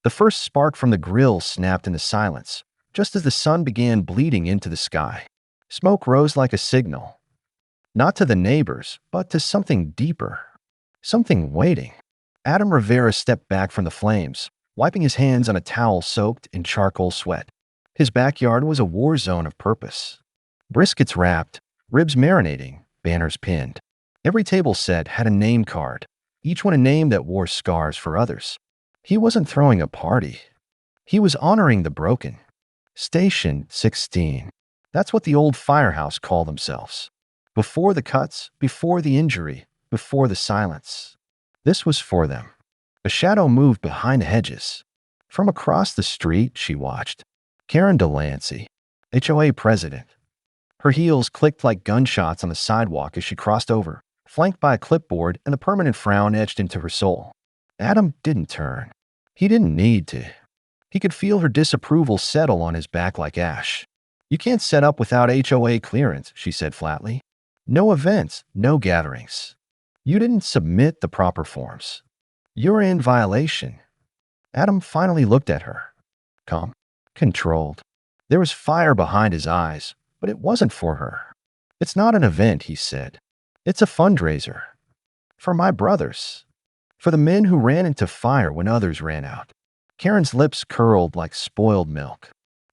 The first spark from the grill snapped in the silence, just as the sun began bleeding into the sky. Smoke rose like a signal, not to the neighbors, but to something deeper, something waiting. Adam Rivera stepped back from the flames, wiping his hands on a towel soaked in charcoal sweat. His backyard was a war zone of purpose. Briskets wrapped, ribs marinating, banners pinned. Every table set had a name card, each one a name that wore scars for others. He wasn't throwing a party. He was honoring the broken. Station 16. That's what the old firehouse called themselves. Before the cuts, before the injury, before the silence. This was for them. A shadow moved behind the hedges. From across the street, she watched. Karen Delancey, HOA president. Her heels clicked like gunshots on the sidewalk as she crossed over, flanked by a clipboard and the permanent frown etched into her soul. Adam didn't turn. He didn't need to. He could feel her disapproval settle on his back like ash. "You can't set up without HOA clearance," she said flatly. "No events, no gatherings. You didn't submit the proper forms. You're in violation." Adam finally looked at her. Calm, controlled. There was fire behind his eyes, but it wasn't for her. "It's not an event," he said. "It's a fundraiser. For my brothers. For the men who ran into fire when others ran out." Karen's lips curled like spoiled milk.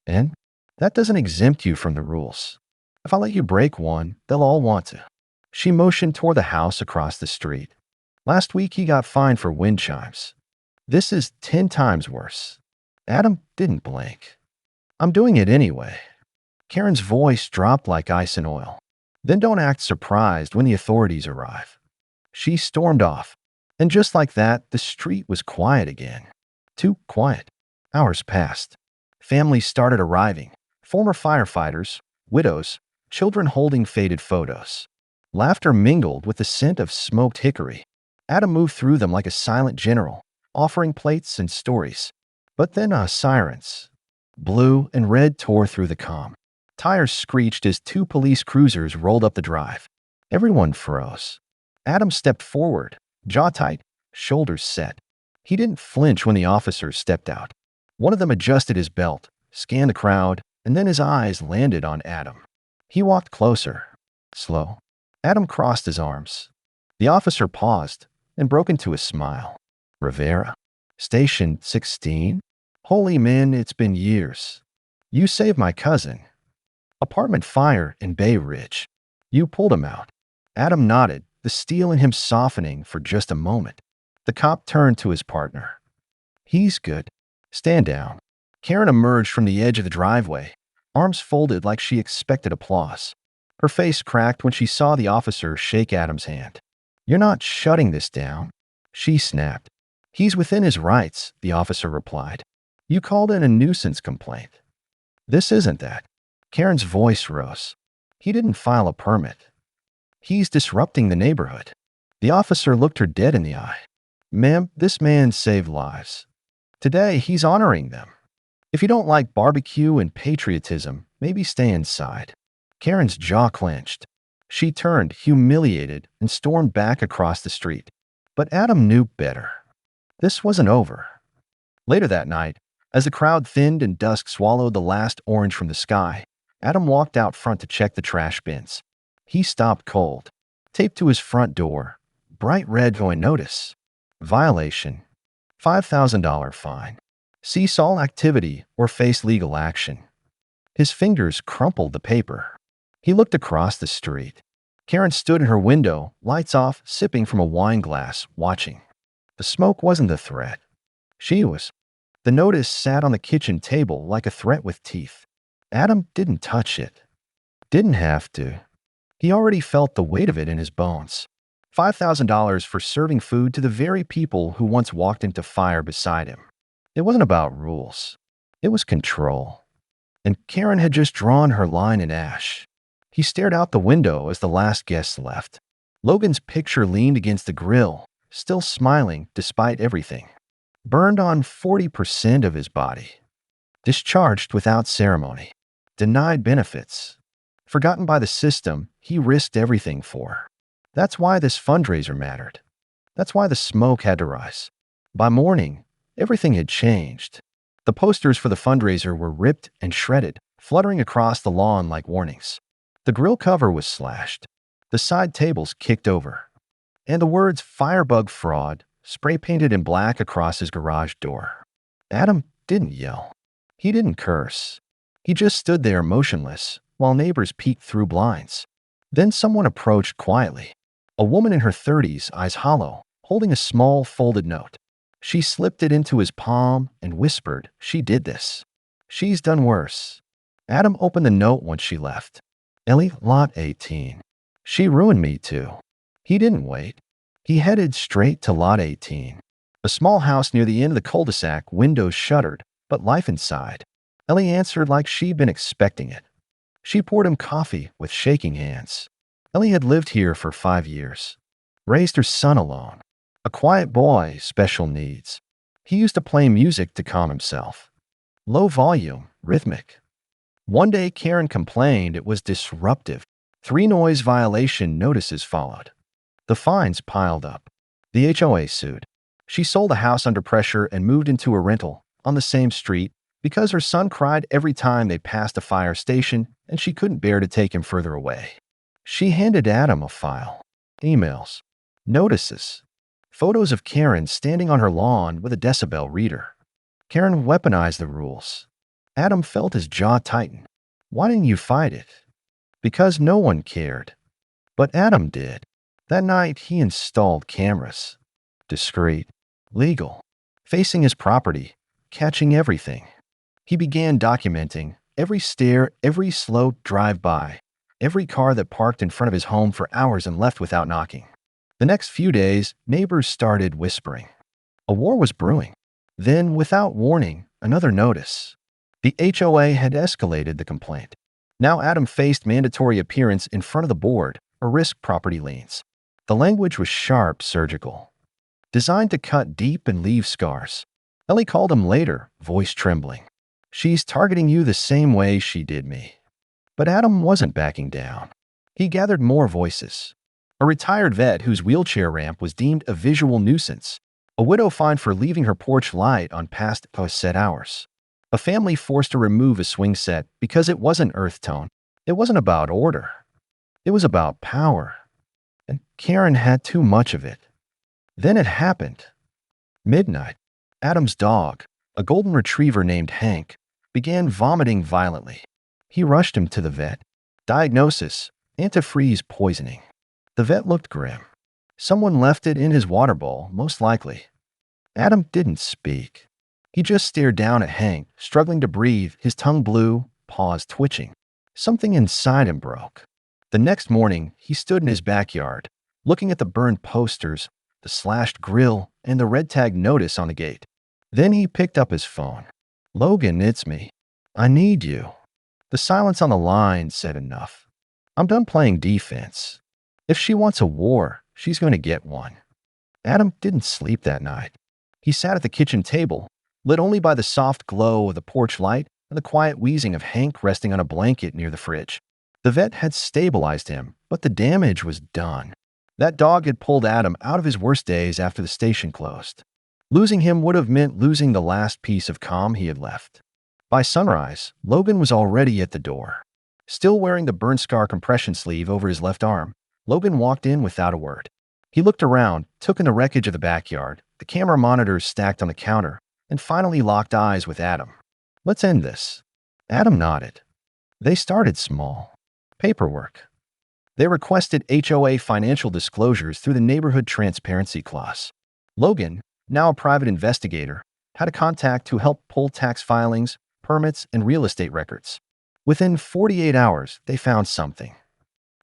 "And that doesn't exempt you from the rules. If I let you break one, they'll all want to." She motioned toward the house across the street. "Last week he got fined for wind chimes. This is 10 times worse." Adam didn't blink. "I'm doing it anyway." Karen's voice dropped like ice and oil. "Then don't act surprised when the authorities arrive." She stormed off. And just like that, the street was quiet again. Too quiet. Hours passed. Families started arriving. Former firefighters, widows, children holding faded photos. Laughter mingled with the scent of smoked hickory. Adam moved through them like a silent general, offering plates and stories. But then sirens. Blue and red tore through the calm. Tires screeched as 2 police cruisers rolled up the drive. Everyone froze. Adam stepped forward, jaw tight, shoulders set. He didn't flinch when the officers stepped out. One of them adjusted his belt, scanned the crowd, and then his eyes landed on Adam. He walked closer, slow. Adam crossed his arms. The officer paused and broke into a smile. "Rivera? Station 16? Holy man, it's been years. You saved my cousin. Apartment fire in Bay Ridge. You pulled him out." Adam nodded, the steel in him softening for just a moment. The cop turned to his partner. "He's good. Stand down." Karen emerged from the edge of the driveway, arms folded like she expected applause. Her face cracked when she saw the officer shake Adam's hand. "You're not shutting this down," she snapped. "He's within his rights," the officer replied. "You called in a nuisance complaint. This isn't that." Karen's voice rose. "He didn't file a permit. He's disrupting the neighborhood." The officer looked her dead in the eye. "Ma'am, this man saved lives. Today, he's honoring them. If you don't like barbecue and patriotism, maybe stay inside." Karen's jaw clenched. She turned, humiliated, and stormed back across the street. But Adam knew better. This wasn't over. Later that night, as the crowd thinned and dusk swallowed the last orange from the sky, Adam walked out front to check the trash bins. He stopped cold. Taped to his front door, bright red going notice. Violation. $5,000 fine. Cease all activity or face legal action. His fingers crumpled the paper. He looked across the street. Karen stood in her window, lights off, sipping from a wine glass, watching. The smoke wasn't the threat. She was. The notice sat on the kitchen table like a threat with teeth. Adam didn't touch it. Didn't have to. He already felt the weight of it in his bones. $5,000 for serving food to the very people who once walked into fire beside him. It wasn't about rules. It was control. And Karen had just drawn her line in ash. He stared out the window as the last guest left. Logan's picture leaned against the grill, still smiling despite everything. Burned on 40% of his body. Discharged without ceremony. Denied benefits. Forgotten by the system he risked everything for. That's why this fundraiser mattered. That's why the smoke had to rise. By morning, Everything had changed. The posters for the fundraiser were ripped and shredded, fluttering across the lawn like warnings. The grill cover was slashed, the side tables kicked over, and the words "Firebug Fraud" spray painted in black across his garage door. Adam didn't yell. He didn't curse. He just stood there motionless while neighbors peeked through blinds. Then someone approached quietly. A woman in her 30s, eyes hollow, holding a small folded note. She slipped it into his palm and whispered, "She did this. She's done worse." Adam opened the note once she left. "Ellie, lot 18. She ruined me too." He didn't wait. He headed straight to lot 18. A small house near the end of the cul-de-sac, windows shuttered, but life inside. Ellie answered like she'd been expecting it. She poured him coffee with shaking hands. Ellie had lived here for 5 years. Raised her son alone. A quiet boy, special needs. He used to play music to calm himself. Low volume, rhythmic. One day Karen complained it was disruptive. 3 noise violation notices followed. The fines piled up. The HOA sued. She sold a house under pressure and moved into a rental on the same street because her son cried every time they passed a fire station and she couldn't bear to take him further away. She handed Adam a file. Emails. Notices. Photos of Karen standing on her lawn with a decibel reader. Karen weaponized the rules. Adam felt his jaw tighten. Why didn't you fight it? Because no one cared. But Adam did. That night, he installed cameras. Discreet. Legal. Facing his property. Catching everything. He began documenting every stare, every slow drive-by, every car that parked in front of his home for hours and left without knocking. The next few days, neighbors started whispering. A war was brewing. Then, without warning, another notice. The HOA had escalated the complaint. Now Adam faced mandatory appearance in front of the board or risk property liens. The language was sharp, surgical. Designed to cut deep and leave scars. Ellie called him later, voice trembling. "She's targeting you the same way she did me." But Adam wasn't backing down. He gathered more voices. A retired vet whose wheelchair ramp was deemed a visual nuisance. A widow fined for leaving her porch light on past set hours. A family forced to remove a swing set because it wasn't earth tone. It wasn't about order. It was about power. And Karen had too much of it. Then it happened. Midnight. Adam's dog, a golden retriever named Hank, began vomiting violently. He rushed him to the vet. Diagnosis: antifreeze poisoning. The vet looked grim. Someone left it in his water bowl, most likely. Adam didn't speak. He just stared down at Hank, struggling to breathe, his tongue blue, paws twitching. Something inside him broke. The next morning, he stood in his backyard, looking at the burned posters, the slashed grill, and the red tag notice on the gate. Then he picked up his phone. "Logan, it's me. I need you." The silence on the line said enough. "I'm done playing defense. If she wants a war, she's going to get one." Adam didn't sleep that night. He sat at the kitchen table, lit only by the soft glow of the porch light and the quiet wheezing of Hank resting on a blanket near the fridge. The vet had stabilized him, but the damage was done. That dog had pulled Adam out of his worst days after the station closed. Losing him would have meant losing the last piece of calm he had left. By sunrise, Logan was already at the door. Still wearing the burn scar compression sleeve over his left arm, Logan walked in without a word. He looked around, took in the wreckage of the backyard, the camera monitors stacked on the counter, and finally locked eyes with Adam. "Let's end this." Adam nodded. They started small. Paperwork. They requested HOA financial disclosures through the Neighborhood Transparency Clause. Logan, now a private investigator, had a contact to help pull tax filings, permits, and real estate records. Within 48 hours, they found something.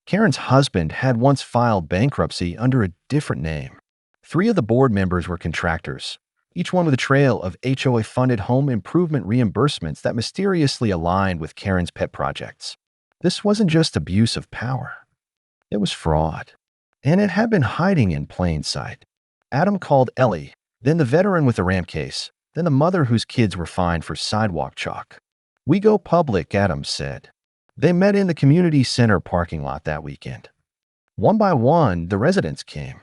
Karen's husband had once filed bankruptcy under a different name. 3 of the board members were contractors, each one with a trail of HOA-funded home improvement reimbursements that mysteriously aligned with Karen's pet projects. This wasn't just abuse of power. It was fraud. And it had been hiding in plain sight. Adam called Ellie, then the veteran with the ramp case, then the mother whose kids were fined for sidewalk chalk. "We go public," Adam said. They met in the community center parking lot that weekend. One by one, the residents came.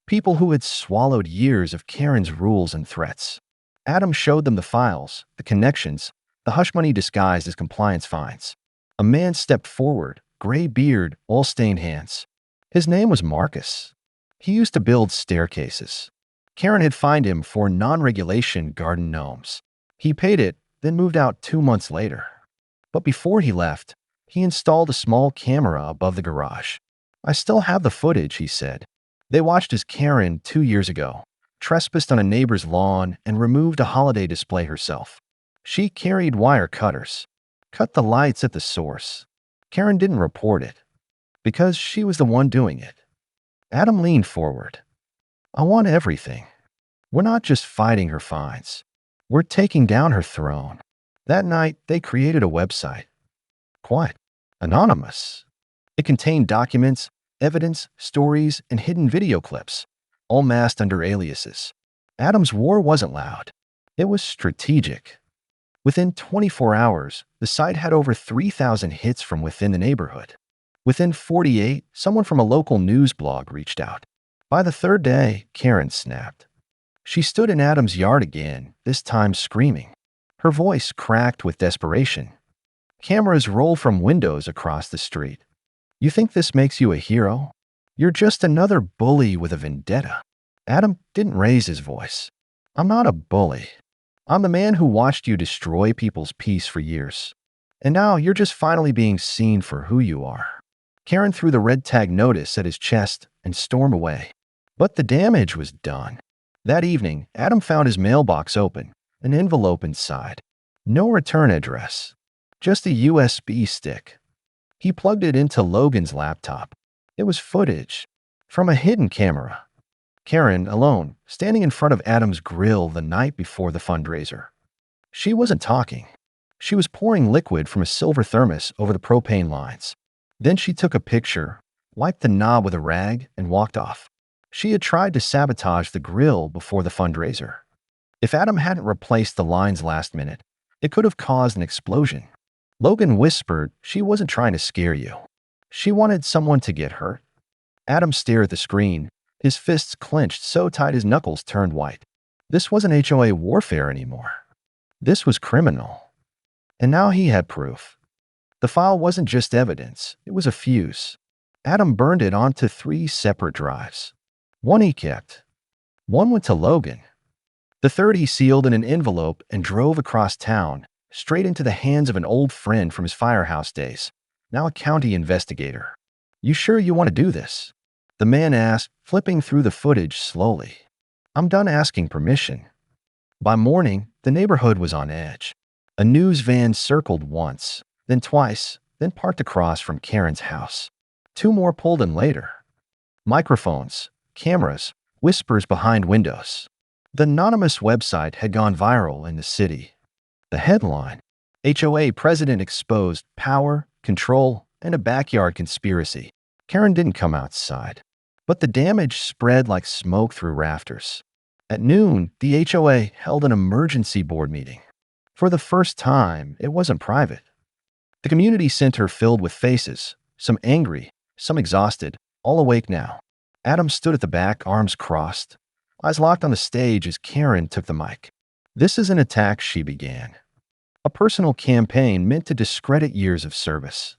People who had swallowed years of Karen's rules and threats. Adam showed them the files, the connections, the hush money disguised as compliance fines. A man stepped forward, gray beard, oil-stained hands. His name was Marcus. He used to build staircases. Karen had fined him for non-regulation garden gnomes. He paid it, then moved out 2 months later. But before he left, he installed a small camera above the garage. I still have the footage, he said. They watched as Karen, 2 years ago, trespassed on a neighbor's lawn and removed a holiday display herself. She carried wire cutters, cut the lights at the source. Karen didn't report it, because she was the one doing it. Adam leaned forward. I want everything. We're not just fighting her fines. We're taking down her throne. That night, they created a website. Quite anonymous. It contained documents, evidence, stories, and hidden video clips, all masked under aliases. Adam's war wasn't loud. It was strategic. Within 24 hours, the site had over 3,000 hits from within the neighborhood. Within 48, someone from a local news blog reached out. By the third day, Karen snapped. She stood in Adam's yard again, this time screaming. Her voice cracked with desperation. Cameras roll from windows across the street. You think this makes you a hero? You're just another bully with a vendetta. Adam didn't raise his voice. I'm not a bully. I'm the man who watched you destroy people's peace for years. And now you're just finally being seen for who you are. Karen threw the red tag notice at his chest and stormed away. But the damage was done. That evening, Adam found his mailbox open, an envelope inside. No return address, just a USB stick. He plugged it into Logan's laptop. It was footage from a hidden camera. Karen, alone, standing in front of Adam's grill the night before the fundraiser. She wasn't talking. She was pouring liquid from a silver thermos over the propane lines. Then she took a picture, wiped the knob with a rag, and walked off. She had tried to sabotage the grill before the fundraiser. If Adam hadn't replaced the lines last minute, it could have caused an explosion. Logan whispered she wasn't trying to scare you. She wanted someone to get hurt. Adam stared at the screen, his fists clenched so tight his knuckles turned white. This wasn't HOA warfare anymore. This was criminal. And now he had proof. The file wasn't just evidence, it was a fuse. Adam burned it onto 3 separate drives. One he kept. One went to Logan. The third he sealed in an envelope and drove across town, straight into the hands of an old friend from his firehouse days, now a county investigator. You sure you want to do this? The man asked, flipping through the footage slowly. I'm done asking permission. By morning, the neighborhood was on edge. A news van circled once, then twice, then parked across from Karen's house. 2 more pulled in later. Microphones, cameras, whispers behind windows. The anonymous website had gone viral in the city. The headline, HOA president exposed power, control, and a backyard conspiracy. Karen didn't come outside, but the damage spread like smoke through rafters. At noon, the HOA held an emergency board meeting. For the first time, it wasn't private. The community center filled with faces, some angry, some exhausted, all awake now. Adam stood at the back, arms crossed, eyes locked on the stage as Karen took the mic. This is an attack, she began. A personal campaign meant to discredit years of service.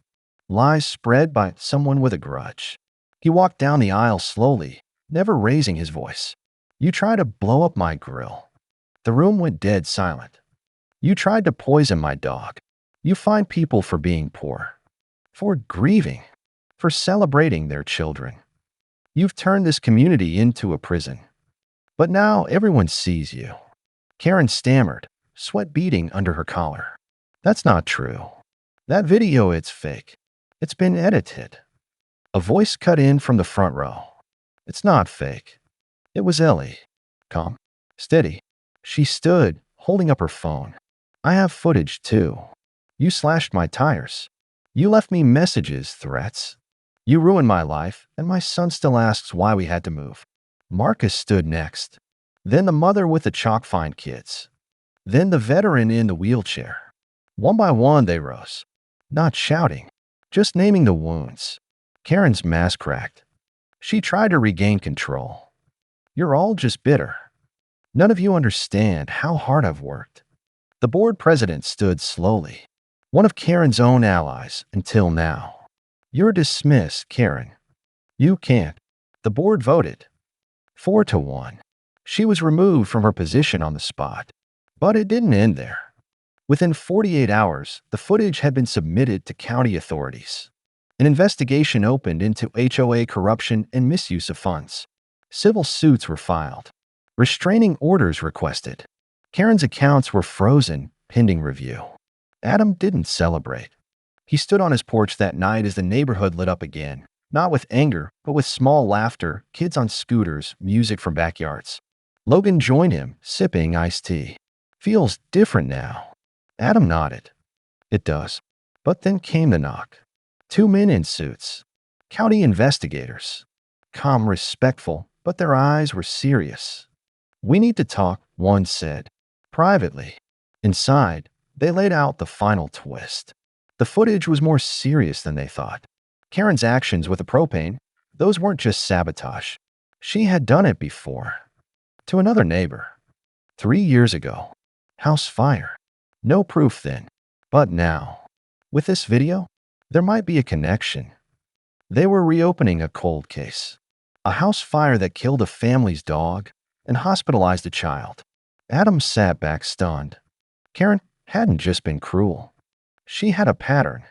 Lies spread by someone with a grudge. He walked down the aisle slowly, never raising his voice. You tried to blow up my grill. The room went dead silent. You tried to poison my dog. You fined people for being poor, for grieving, for celebrating their children. You've turned this community into a prison. But now everyone sees you. Karen stammered, sweat beading under her collar. That's not true. That video, it's fake. It's been edited. A voice cut in from the front row. It's not fake. It was Ellie. Calm. Steady. She stood, holding up her phone. I have footage, too. You slashed my tires. You left me messages, threats. You ruined my life, and my son still asks why we had to move. Marcus stood next. Then the mother with the chalk find kids. Then the veteran in the wheelchair. One by one they rose, not shouting, just naming the wounds. Karen's mask cracked. She tried to regain control. You're all just bitter. None of you understand how hard I've worked." The board president stood slowly. One of Karen's own allies until now. "You're dismissed, Karen. You can't." The board voted 4-1. She was removed from her position on the spot. But it didn't end there. Within 48 hours, the footage had been submitted to county authorities. An investigation opened into HOA corruption and misuse of funds. Civil suits were filed. Restraining orders requested. Karen's accounts were frozen, pending review. Adam didn't celebrate. He stood on his porch that night as the neighborhood lit up again, not with anger, but with small laughter, kids on scooters, music from backyards. Logan joined him, sipping iced tea. "Feels different now." Adam nodded. "It does." But then came the knock. Two men in suits. County investigators. Calm, respectful, but their eyes were serious. "We need to talk," one said. Privately. Inside, they laid out the final twist. The footage was more serious than they thought. Karen's actions with the propane, those weren't just sabotage. She had done it before. To another neighbor. 3 years ago. House fire. No proof then. But now, with this video, there might be a connection. They were reopening a cold case. A house fire that killed a family's dog and hospitalized a child. Adam sat back stunned. Karen hadn't just been cruel. She had a pattern.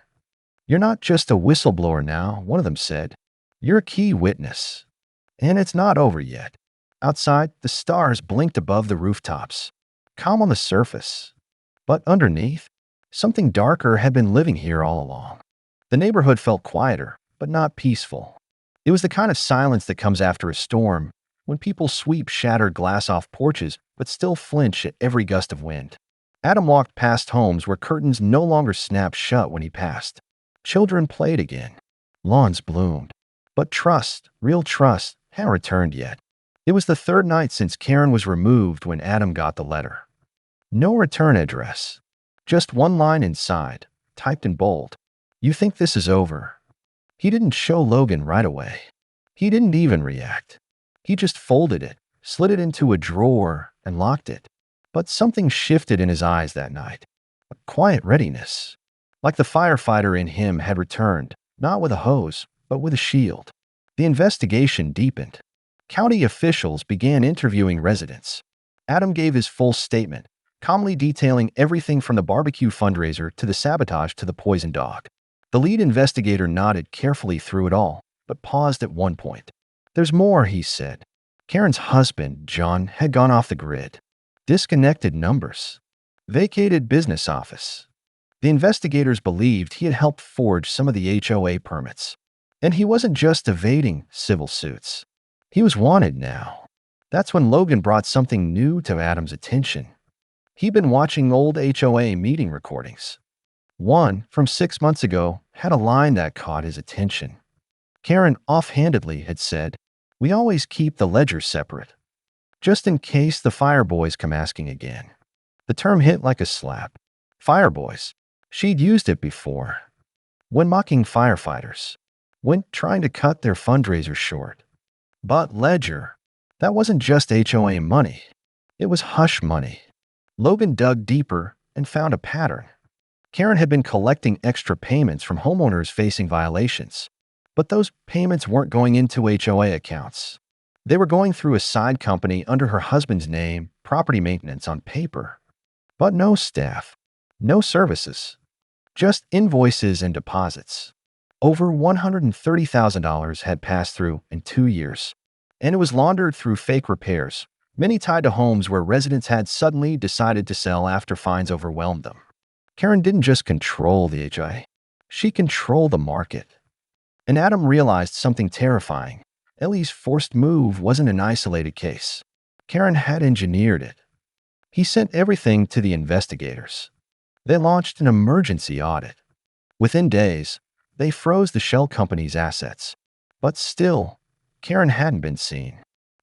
"You're not just a whistleblower now," one of them said. "You're a key witness." And it's not over yet. Outside, the stars blinked above the rooftops. Calm on the surface. But underneath, something darker had been living here all along. The neighborhood felt quieter, but not peaceful. It was the kind of silence that comes after a storm, when people sweep shattered glass off porches but still flinch at every gust of wind. Adam walked past homes where curtains no longer snapped shut when he passed. Children played again. Lawns bloomed. But trust, real trust, hadn't returned yet. It was the third night since Karen was removed when Adam got the letter. No return address. Just one line inside, typed in bold. "You think this is over?" He didn't show Logan right away. He didn't even react. He just folded it, slid it into a drawer, and locked it. But something shifted in his eyes that night. A quiet readiness. Like the firefighter in him had returned, not with a hose, but with a shield. The investigation deepened. County officials began interviewing residents. Adam gave his full statement, calmly detailing everything from the barbecue fundraiser to the sabotage to the poison dog. The lead investigator nodded carefully through it all, but paused at one point. "There's more," he said. Karen's husband, John, had gone off the grid. Disconnected numbers. Vacated business office. The investigators believed he had helped forge some of the HOA permits. And he wasn't just evading civil suits. He was wanted now. That's when Logan brought something new to Adam's attention. He'd been watching old HOA meeting recordings. One, from 6 months ago, had a line that caught his attention. Karen offhandedly had said, "We always keep the ledger separate, just in case the fire boys come asking again." The term hit like a slap. Fire boys. She'd used it before. When mocking firefighters. When trying to cut their fundraiser short. But ledger. That wasn't just HOA money. It was hush money. Logan dug deeper and found a pattern. Karen had been collecting extra payments from homeowners facing violations. But those payments weren't going into HOA accounts. They were going through a side company under her husband's name, property maintenance on paper. But no staff. No services. Just invoices and deposits. Over $130,000 had passed through in 2 years. And it was laundered through fake repairs, many tied to homes where residents had suddenly decided to sell after fines overwhelmed them. Karen didn't just control the HOA. She controlled the market. And Adam realized something terrifying. Ellie's forced move wasn't an isolated case. Karen had engineered it. He sent everything to the investigators. They launched an emergency audit. Within days, they froze the shell company's assets. But still, Karen hadn't been seen.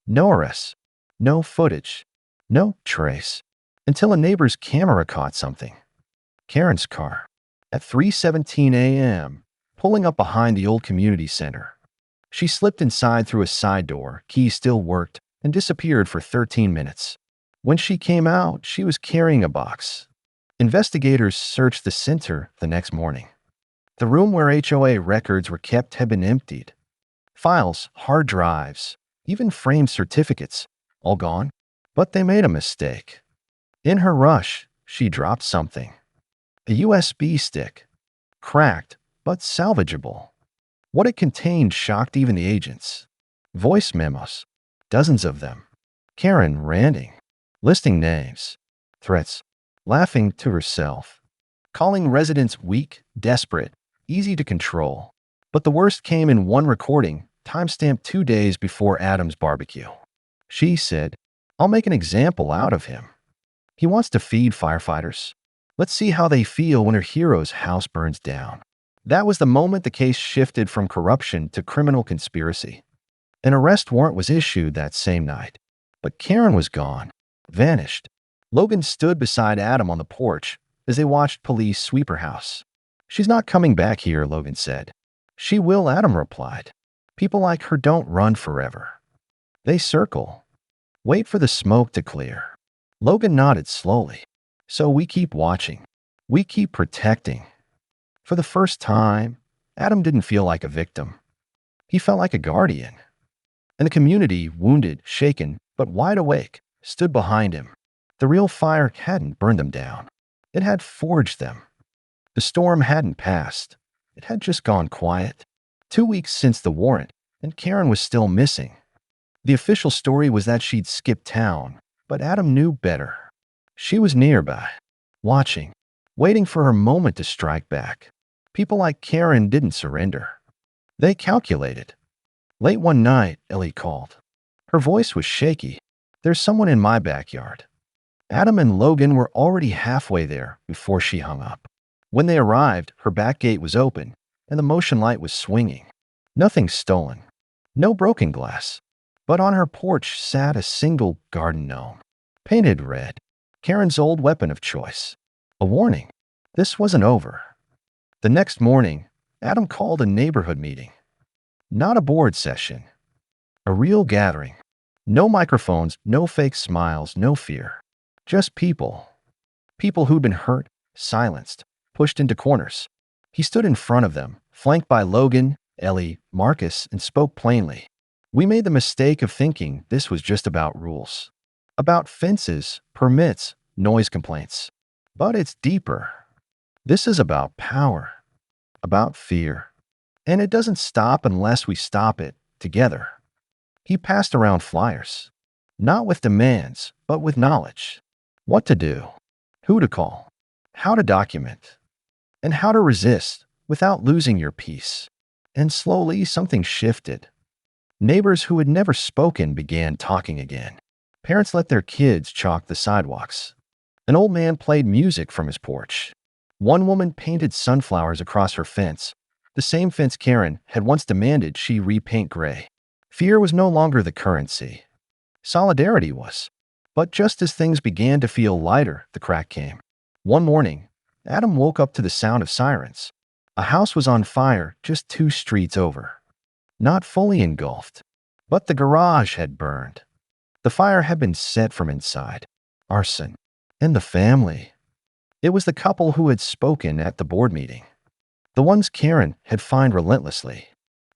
No arrests, no footage, no trace, until a neighbor's camera caught something. Karen's car, at 3:17 a.m., pulling up behind the old community center. She slipped inside through a side door, keys still worked, and disappeared for 13 minutes. When she came out, she was carrying a box. Investigators searched the center the next morning. The room where HOA records were kept had been emptied. Files, hard drives, even framed certificates, all gone. But they made a mistake. In her rush, she dropped something. A USB stick. Cracked, but salvageable. What it contained shocked even the agents. Voice memos. Dozens of them. Karen ranting. Listing names. Threats. Laughing to herself. Calling residents weak, desperate, easy to control. But the worst came in one recording, timestamped 2 days before Adam's barbecue. She said, "I'll make an example out of him. He wants to feed firefighters. Let's see how they feel when her hero's house burns down." That was the moment the case shifted from corruption to criminal conspiracy. An arrest warrant was issued that same night. But Karen was gone. Vanished. Logan stood beside Adam on the porch as they watched police sweep her house. "She's not coming back here," Logan said. "She will," Adam replied. "People like her don't run forever. They circle. Wait for the smoke to clear." Logan nodded slowly. "So we keep watching. We keep protecting." For the first time, Adam didn't feel like a victim. He felt like a guardian. And the community, wounded, shaken, but wide awake, stood behind him. The real fire hadn't burned them down. It had forged them. The storm hadn't passed. It had just gone quiet. 2 weeks since the warrant, and Karen was still missing. The official story was that she'd skipped town, but Adam knew better. She was nearby, watching, waiting for her moment to strike back. People like Karen didn't surrender. They calculated. Late one night, Ellie called. Her voice was shaky. "There's someone in my backyard." Adam and Logan were already halfway there before she hung up. When they arrived, her back gate was open, and the motion light was swinging. Nothing stolen. No broken glass. But on her porch sat a single garden gnome. Painted red. Karen's old weapon of choice. A warning. This wasn't over. The next morning, Adam called a neighborhood meeting. Not a board session. A real gathering. No microphones, no fake smiles, no fear. Just people. People who'd been hurt, silenced, pushed into corners. He stood in front of them, flanked by Logan, Ellie, Marcus, and spoke plainly. "We made the mistake of thinking this was just about rules. About fences, permits, noise complaints. But it's deeper. This is about power. About fear. And it doesn't stop unless we stop it together." He passed around flyers. Not with demands, but with knowledge. What to do. Who to call. How to document. And how to resist without losing your peace. And slowly something shifted. Neighbors who had never spoken began talking again. Parents let their kids chalk the sidewalks. An old man played music from his porch. One woman painted sunflowers across her fence, the same fence Karen had once demanded she repaint gray. Fear was no longer the currency. Solidarity was. But just as things began to feel lighter, the crack came. One morning, Adam woke up to the sound of sirens. A house was on fire just 2 streets over. Not fully engulfed, but the garage had burned. The fire had been set from inside. Arson. And the family. It was the couple who had spoken at the board meeting. The ones Karen had fined relentlessly.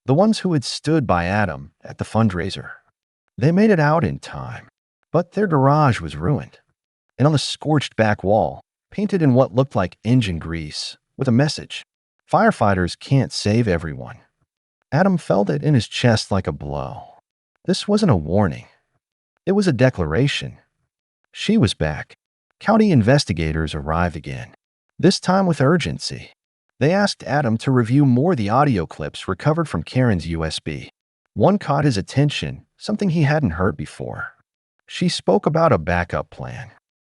The ones who had stood by Adam at the fundraiser. They made it out in time, but their garage was ruined. And on the scorched back wall, painted in what looked like engine grease, with a message, "Firefighters can't save everyone." Adam felt it in his chest like a blow. This wasn't a warning. It was a declaration. She was back. County investigators arrived again, this time with urgency. They asked Adam to review more of the audio clips recovered from Karen's USB. One caught his attention, something he hadn't heard before. She spoke about a backup plan,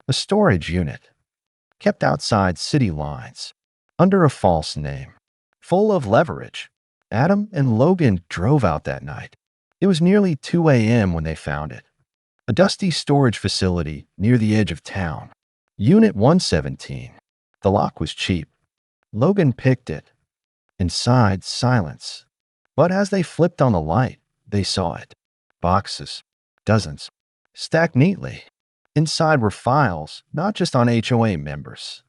a storage unit, kept outside city lines, under a false name, full of leverage. Adam and Logan drove out that night. It was nearly 2 a.m. when they found it. A dusty storage facility near the edge of town. Unit 117. The lock was cheap. Logan picked it. Inside, silence. But as they flipped on the light, they saw it. Boxes. Dozens. Stacked neatly. Inside were files, not just on HOA members,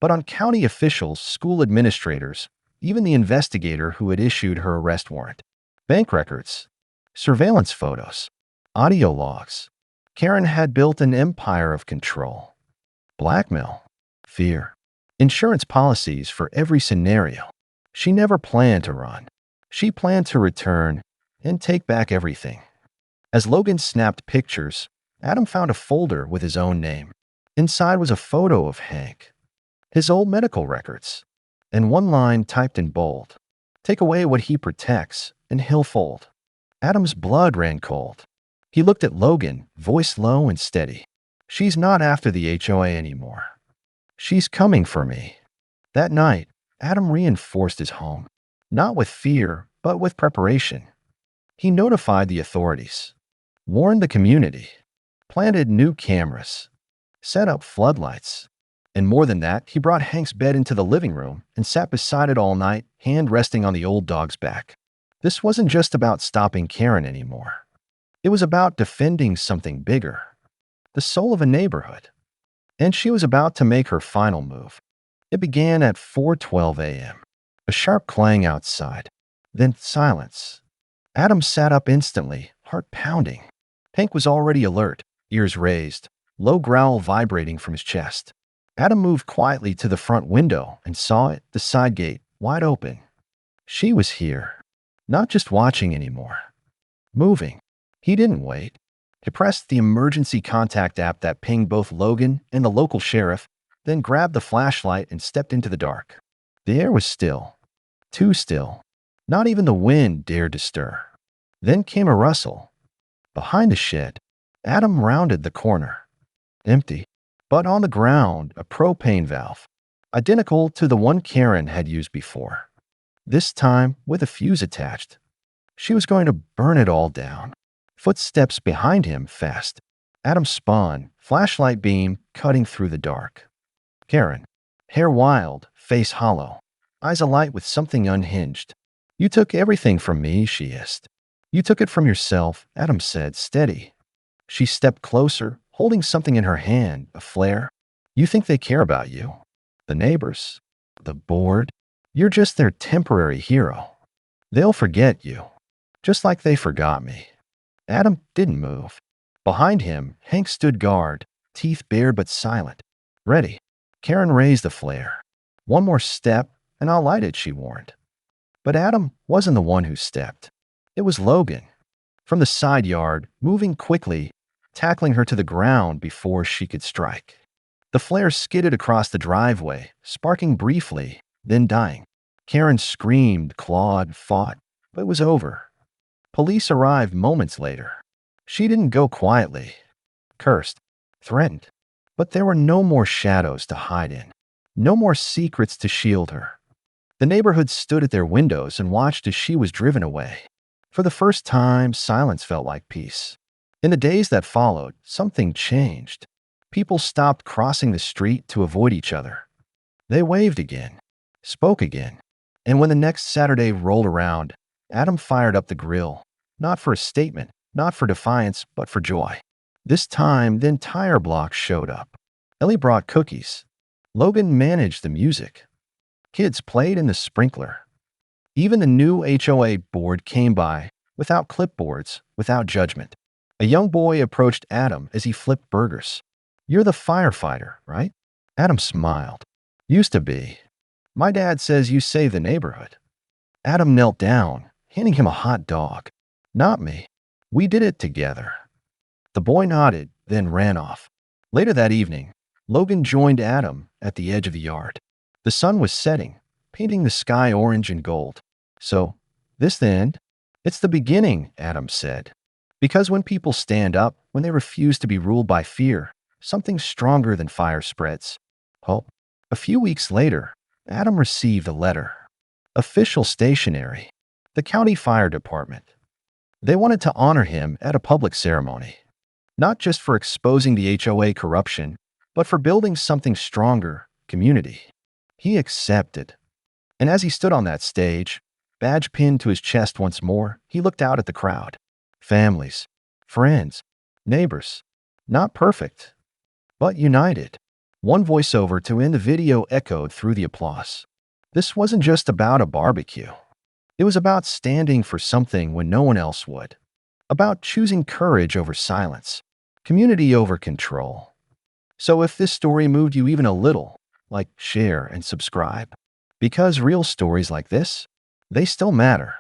but on county officials, school administrators, even the investigator who had issued her arrest warrant. Bank records, surveillance photos, audio logs. Karen had built an empire of control, blackmail, fear, insurance policies for every scenario. She never planned to run. She planned to return and take back everything. As Logan snapped pictures, Adam found a folder with his own name. Inside was a photo of Hank, his old medical records, and one line typed in bold: "Take away what he protects, and he'll fold." Adam's blood ran cold. He looked at Logan, voice low and steady. "She's not after the HOA anymore. She's coming for me." That night, Adam reinforced his home, not with fear, but with preparation. He notified the authorities, warned the community, planted new cameras, set up floodlights. And more than that, he brought Hank's bed into the living room and sat beside it all night, hand resting on the old dog's back. This wasn't just about stopping Karen anymore. It was about defending something bigger, the soul of a neighborhood. And she was about to make her final move. It began at 4:12 a.m. A sharp clang outside, then silence. Adam sat up instantly, heart pounding. Hank was already alert, ears raised, low growl vibrating from his chest. Adam moved quietly to the front window and saw it, the side gate, wide open. She was here, not just watching anymore, moving. He didn't wait. He pressed the emergency contact app that pinged both Logan and the local sheriff, then grabbed the flashlight and stepped into the dark. The air was still, too still. Not even the wind dared to stir. Then came a rustle. Behind the shed, Adam rounded the corner. Empty. But on the ground, a propane valve, identical to the one Karen had used before. This time with a fuse attached. She was going to burn it all down. Footsteps behind him fast. Adam spun, flashlight beam cutting through the dark. Karen, hair wild, face hollow, eyes alight with something unhinged. "You took everything from me," she hissed. "You took it from yourself," Adam said, steady. She stepped closer, holding something in her hand, a flare. "You think they care about you? The neighbors? The board? You're just their temporary hero. They'll forget you, just like they forgot me." Adam didn't move. Behind him, Hank stood guard, teeth bared but silent. "Ready." Karen raised the flare. "One more step, and I'll light it," she warned. But Adam wasn't the one who stepped. It was Logan. From the side yard, moving quickly, tackling her to the ground before she could strike. The flare skidded across the driveway, sparking briefly, then dying. Karen screamed, clawed, fought, but it was over. Police arrived moments later. She didn't go quietly. Cursed, threatened. But there were no more shadows to hide in. No more secrets to shield her. The neighborhood stood at their windows and watched as she was driven away. For the first time, silence felt like peace. In the days that followed, something changed. People stopped crossing the street to avoid each other. They waved again, spoke again. And when the next Saturday rolled around, Adam fired up the grill, not for a statement, not for defiance, but for joy. This time, the entire block showed up. Ellie brought cookies. Logan managed the music. Kids played in the sprinkler. Even the new HOA board came by, without clipboards, without judgment. A young boy approached Adam as he flipped burgers. "You're the firefighter, right?" Adam smiled. "Used to be. My dad says you save the neighborhood." Adam knelt down, handing him a hot dog. "Not me. We did it together." The boy nodded, then ran off. Later that evening, Logan joined Adam at the edge of the yard. The sun was setting, painting the sky orange and gold. "So, this the end?" "It's the beginning," Adam said. "Because when people stand up, when they refuse to be ruled by fear, something stronger than fire spreads. Hope." A few weeks later, Adam received a letter. Official stationery. The county fire department. They wanted to honor him at a public ceremony. Not just for exposing the HOA corruption, but for building something stronger, community. He accepted. And as he stood on that stage, badge pinned to his chest once more, he looked out at the crowd. Families, friends, neighbors. Not perfect, but united. One voiceover to end the video echoed through the applause. This wasn't just about a barbecue. It was about standing for something when no one else would. About choosing courage over silence, community over control. So if this story moved you even a little, like, share, and subscribe. Because real stories like this, they still matter.